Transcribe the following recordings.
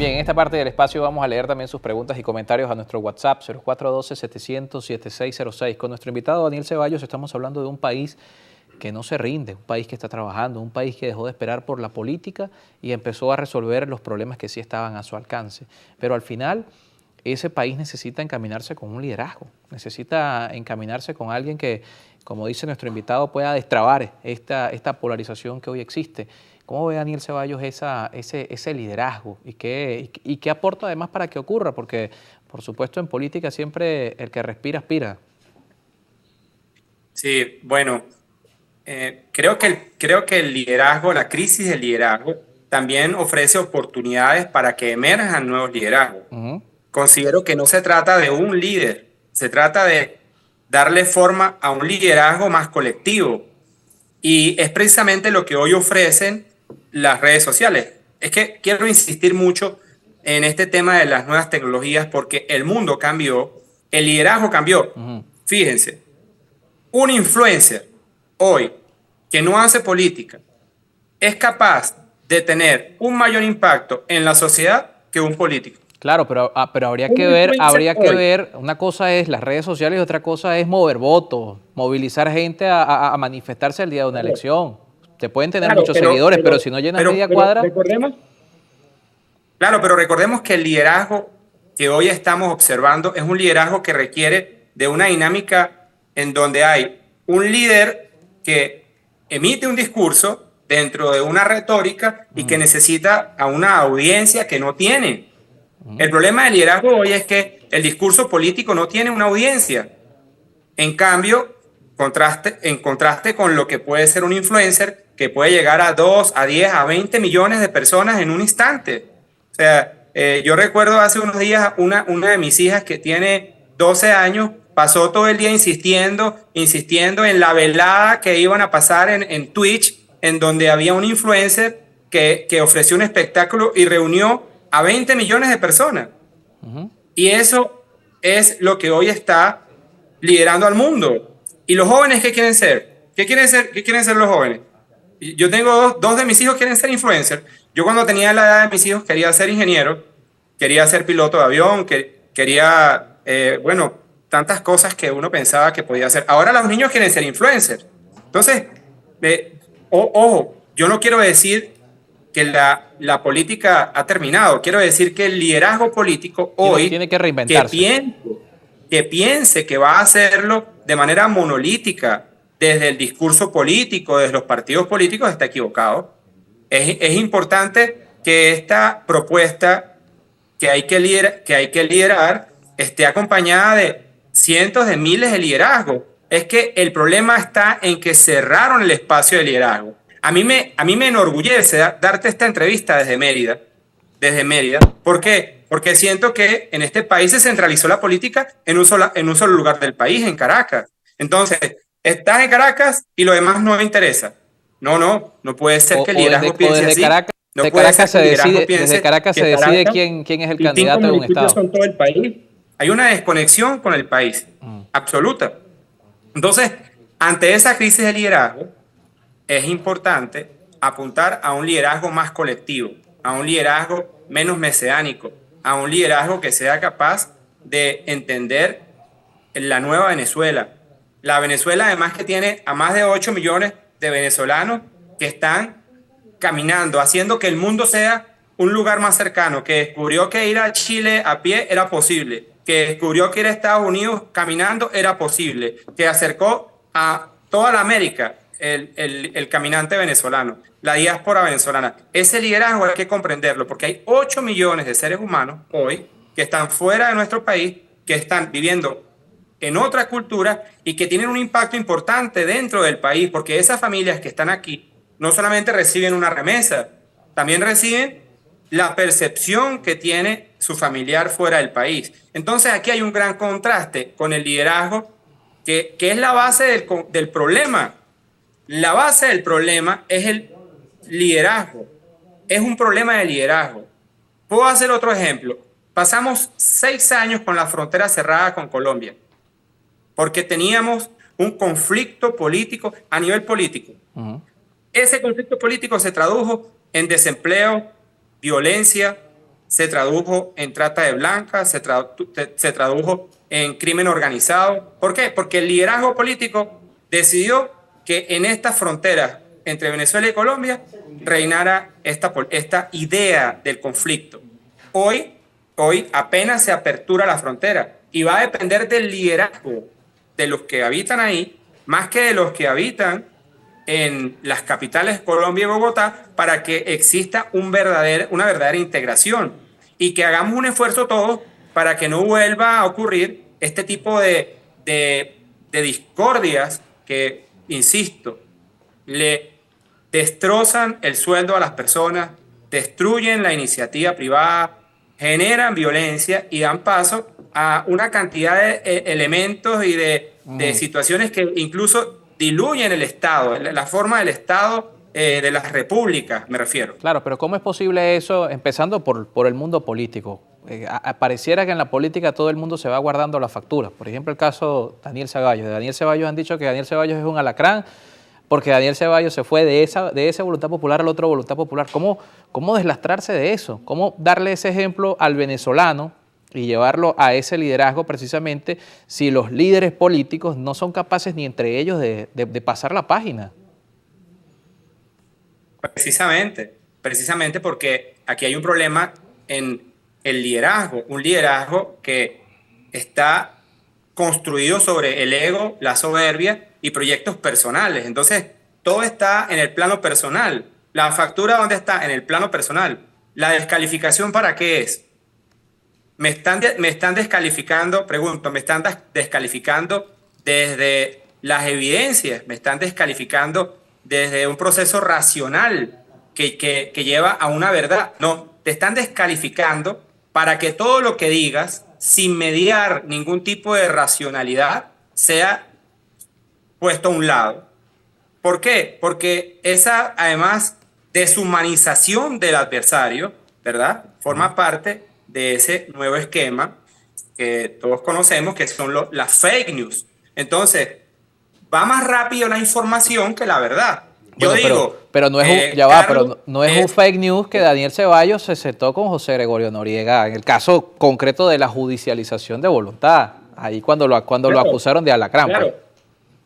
Bien, en esta parte del espacio vamos a leer también sus preguntas y comentarios a nuestro WhatsApp 0412-700-7606. Con nuestro invitado Daniel Ceballos estamos hablando de un país que no se rinde, un país que está trabajando, un país que dejó de esperar por la política y empezó a resolver los problemas que sí estaban a su alcance. Pero al final, ese país necesita encaminarse con un liderazgo, necesita encaminarse con alguien que, como dice nuestro invitado, pueda destrabar esta polarización que hoy existe. ¿Cómo ve Daniel Ceballos ese liderazgo y qué aporta además para que ocurra? Porque, por supuesto, en política siempre el que respira, aspira. Sí, bueno, creo que el liderazgo, la crisis del liderazgo, también ofrece oportunidades para que emerjan nuevos liderazgos. Ujú. Considero que no se trata de un líder, se trata de darle forma a un liderazgo más colectivo. Y es precisamente lo que hoy ofrecen las redes sociales. Es que quiero insistir mucho en este tema de las nuevas tecnologías porque el mundo cambió, el liderazgo cambió. Ujú. Fíjense, un influencer hoy que no hace política es capaz de tener un mayor impacto en la sociedad que un político. Claro, pero habría Un que ver, influencer hoy, una cosa es las redes sociales y otra cosa es mover votos, movilizar gente a manifestarse el día de una elección. Te pueden tener claro, muchos seguidores, pero si no llenas media pero cuadra. recordemos, claro, pero recordemos que el liderazgo que hoy estamos observando es un liderazgo que requiere de una dinámica en donde hay un líder que emite un discurso dentro de una retórica y que necesita a una audiencia que no tiene. El problema del liderazgo hoy es que el discurso político no tiene una audiencia. En cambio, en contraste con lo que puede ser un influencer que puede llegar a 2, a 10, a 20 millones de personas en un instante. O sea, yo recuerdo hace unos días una de mis hijas que tiene 12 años, pasó todo el día insistiendo en la velada que iban a pasar en Twitch, en donde había un influencer que ofreció un espectáculo y reunió a 20 millones de personas. Y eso es lo que hoy está liderando al mundo. ¿Y los jóvenes qué quieren ser? ¿Qué quieren ser? ¿Qué quieren ser los jóvenes? Yo tengo dos de mis hijos quieren ser influencers. Yo cuando tenía la edad de mis hijos quería ser ingeniero, quería ser piloto de avión, quería, bueno, tantas cosas que uno pensaba que podía hacer. Ahora los niños quieren ser influencers. Entonces, ojo, yo no quiero decir que la política ha terminado. Quiero decir que el liderazgo político Tiene hoy, que que reinventarse. piense, que piense que va a hacerlo de manera monolítica desde el discurso político, desde los partidos políticos, está equivocado. Es importante que esta propuesta que hay que liderar esté acompañada de cientos de miles de liderazgos. Es que el problema está en que cerraron el espacio de liderazgo. A mí me enorgullece darte esta entrevista desde Mérida. ¿Por qué? Porque siento que en este país se centralizó la política en un solo lugar del país, en Caracas. Entonces, estás en Caracas y lo demás no me interesa. No puede ser que el liderazgo O piense así. No puede ser que el liderazgo Desde piense Caracas se que decide Caracas quién es el y 5 candidato de un municipios estado. son todo el país. Hay una desconexión con el país, absoluta. Entonces, ante esa crisis de liderazgo, es importante apuntar a un liderazgo más colectivo, a un liderazgo menos mesiánico, a un liderazgo que sea capaz de entender la nueva Venezuela. La Venezuela además que tiene a más de 8 millones de venezolanos que están caminando, haciendo que el mundo sea un lugar más cercano, que descubrió que ir a Chile a pie era posible, que descubrió que ir a Estados Unidos caminando era posible, que acercó a toda la América el caminante venezolano, la diáspora venezolana. Ese liderazgo hay que comprenderlo, porque hay 8 millones de seres humanos hoy que están fuera de nuestro país, que están viviendo en otra cultura y que tienen un impacto importante dentro del país, porque esas familias que están aquí no solamente reciben una remesa, también reciben la percepción que tiene su familiar fuera del país. Entonces aquí hay un gran contraste con el liderazgo, que es la base del problema. La base del problema es el liderazgo, es un problema de liderazgo. Puedo hacer otro ejemplo. Pasamos 6 años con la frontera cerrada con Colombia porque teníamos un conflicto político a nivel político. Ese conflicto político se tradujo en desempleo, violencia, se tradujo en trata de blancas, se tradujo en crimen organizado. ¿Por qué? Porque el liderazgo político decidió que en estas fronteras entre Venezuela y Colombia reinara esta idea del conflicto. Hoy apenas se apertura la frontera y va a depender del liderazgo de los que habitan ahí, más que de los que habitan en las capitales Colombia y Bogotá, para que exista una verdadera integración y que hagamos un esfuerzo todos para que no vuelva a ocurrir este tipo de discordias que, insisto, le destrozan el sueldo a las personas, destruyen la iniciativa privada, generan violencia y dan paso a una cantidad de elementos y de situaciones que incluso diluyen el Estado, la forma del Estado de las repúblicas, me refiero. Claro, pero ¿cómo es posible eso, empezando por el mundo político? Pareciera que en la política todo el mundo se va guardando las facturas. Por ejemplo, el caso Daniel Ceballos. De Daniel Ceballos han dicho que Daniel Ceballos es un alacrán porque Daniel Ceballos se fue de esa voluntad popular a la otra voluntad popular. ¿Cómo deslastrarse de eso? ¿Cómo darle ese ejemplo al venezolano y llevarlo a ese liderazgo precisamente si los líderes políticos no son capaces ni entre ellos de pasar la página? Precisamente porque aquí hay un problema en el liderazgo, un liderazgo que está construido sobre el ego, la soberbia y proyectos personales. Entonces, todo está en el plano personal. ¿La factura dónde está? En el plano personal. ¿La descalificación para qué es? Me están descalificando, pregunto, me están descalificando desde las evidencias, me están descalificando desde un proceso racional que lleva a una verdad. No, te están descalificando para que todo lo que digas, sin mediar ningún tipo de racionalidad, sea puesto a un lado. ¿Por qué? Porque esa, además, deshumanización del adversario, ¿verdad? Forma parte de ese nuevo esquema que todos conocemos, que son las fake news. Entonces, va más rápido la información que la verdad. Yo Bueno, digo, pero no es Carlos, no es un fake news que Daniel Ceballos se sentó con José Gregorio Noriega, en el caso concreto de la judicialización de voluntad, ahí cuando lo acusaron de alacrán. claro, Pues.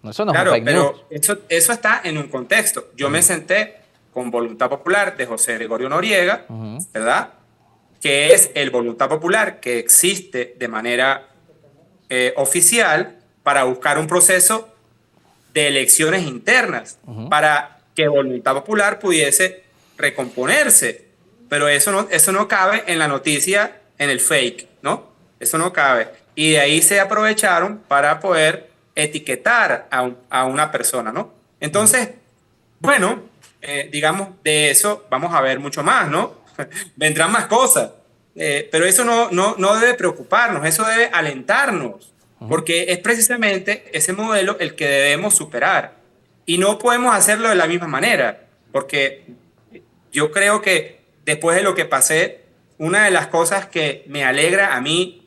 No, eso no es un claro, fake news. pero eso está en un contexto. Yo me senté con Voluntad Popular de José Gregorio Noriega, ¿verdad? Que es el Voluntad Popular que existe de manera oficial para buscar un proceso de elecciones internas, para que Voluntad Popular pudiese recomponerse. Pero eso no cabe en la noticia, en el fake, ¿no? Eso no cabe. Y de ahí se aprovecharon para poder etiquetar a una persona, ¿no? Entonces, bueno, digamos, de eso vamos a ver mucho más, ¿no? Vendrán más cosas. Pero eso no debe preocuparnos, eso debe alentarnos, porque es precisamente ese modelo el que debemos superar. Y no podemos hacerlo de la misma manera, porque yo creo que después de lo que pasé, una de las cosas que me alegra a mí,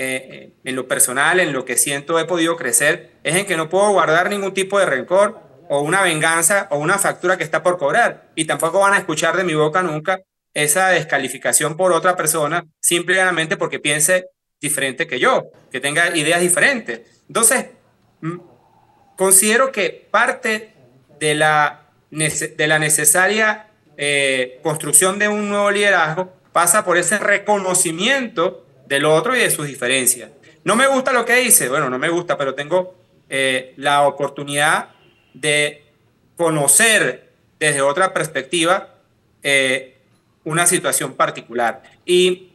en lo personal, en lo que siento he podido crecer, es en que no puedo guardar ningún tipo de rencor o una venganza o una factura que está por cobrar. Y tampoco van a escuchar de mi boca nunca esa descalificación por otra persona, simplemente porque piense diferente que yo, que tenga ideas diferentes. Entonces, considero que parte de la necesaria construcción de un nuevo liderazgo pasa por ese reconocimiento del otro y de sus diferencias. No me gusta lo que dice, bueno, no me gusta, pero tengo la oportunidad de conocer desde otra perspectiva una situación particular. Y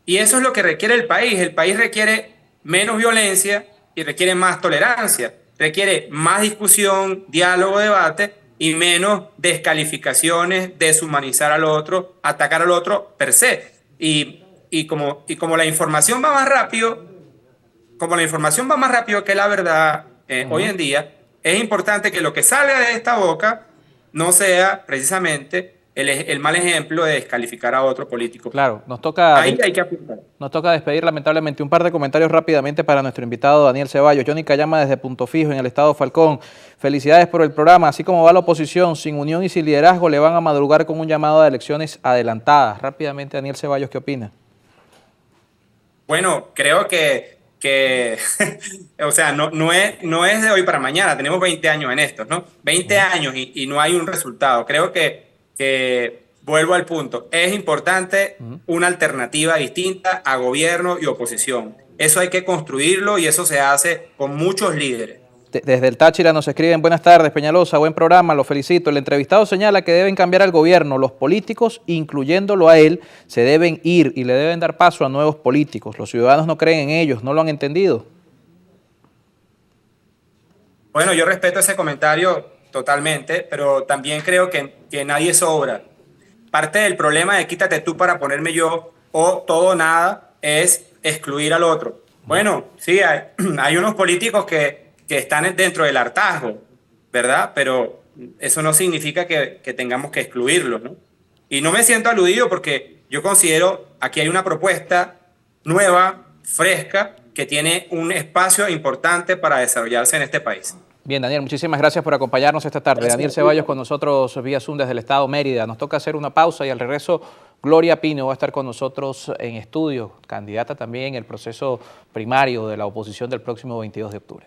eso es lo que requiere el país. El país requiere menos violencia y requiere más tolerancia. Requiere más discusión, diálogo, debate y menos descalificaciones, deshumanizar al otro, atacar al otro per se. Y como la información va más rápido, que la verdad hoy en día, es importante que lo que salga de esta boca no sea precisamente el mal ejemplo de descalificar a otro político. Claro, Ahí hay que apuntar. nos toca despedir lamentablemente. Un par de comentarios rápidamente para nuestro invitado Daniel Ceballos. Johnny Cayama desde Punto Fijo en el estado Falcón. Felicidades por el programa. Así como va la oposición, sin unión y sin liderazgo, le van a madrugar con un llamado a elecciones adelantadas. Rápidamente, Daniel Ceballos, ¿qué opina? Bueno, creo que o sea, no es de hoy para mañana, tenemos 20 años en esto, ¿no? 20 años y no hay un resultado. Creo que vuelvo al punto, es importante una alternativa distinta a gobierno y oposición. Eso hay que construirlo y eso se hace con muchos líderes. Desde el Táchira nos escriben: buenas tardes, Peñalosa, buen programa, lo felicito. El entrevistado señala que deben cambiar al gobierno. Los políticos, incluyéndolo a él, se deben ir y le deben dar paso a nuevos políticos. Los ciudadanos no creen en ellos, ¿no lo han entendido? Bueno, yo respeto ese comentario totalmente, pero también creo que nadie sobra. Parte del problema de quítate tú para ponerme yo o todo o nada es excluir al otro. Bueno, sí, hay unos políticos que están dentro del hartazgo, ¿verdad? Pero eso no significa que tengamos que excluirlos, ¿no? Y no me siento aludido porque yo considero aquí hay una propuesta nueva, fresca, que tiene un espacio importante para desarrollarse en este país. Bien, Daniel, muchísimas gracias por acompañarnos esta tarde. Gracias. Daniel Ceballos con nosotros vía Zoom desde el estado Mérida. Nos toca hacer una pausa y al regreso Gloria Pino va a estar con nosotros en estudio, candidata también en el proceso primario de la oposición del próximo 22 de octubre.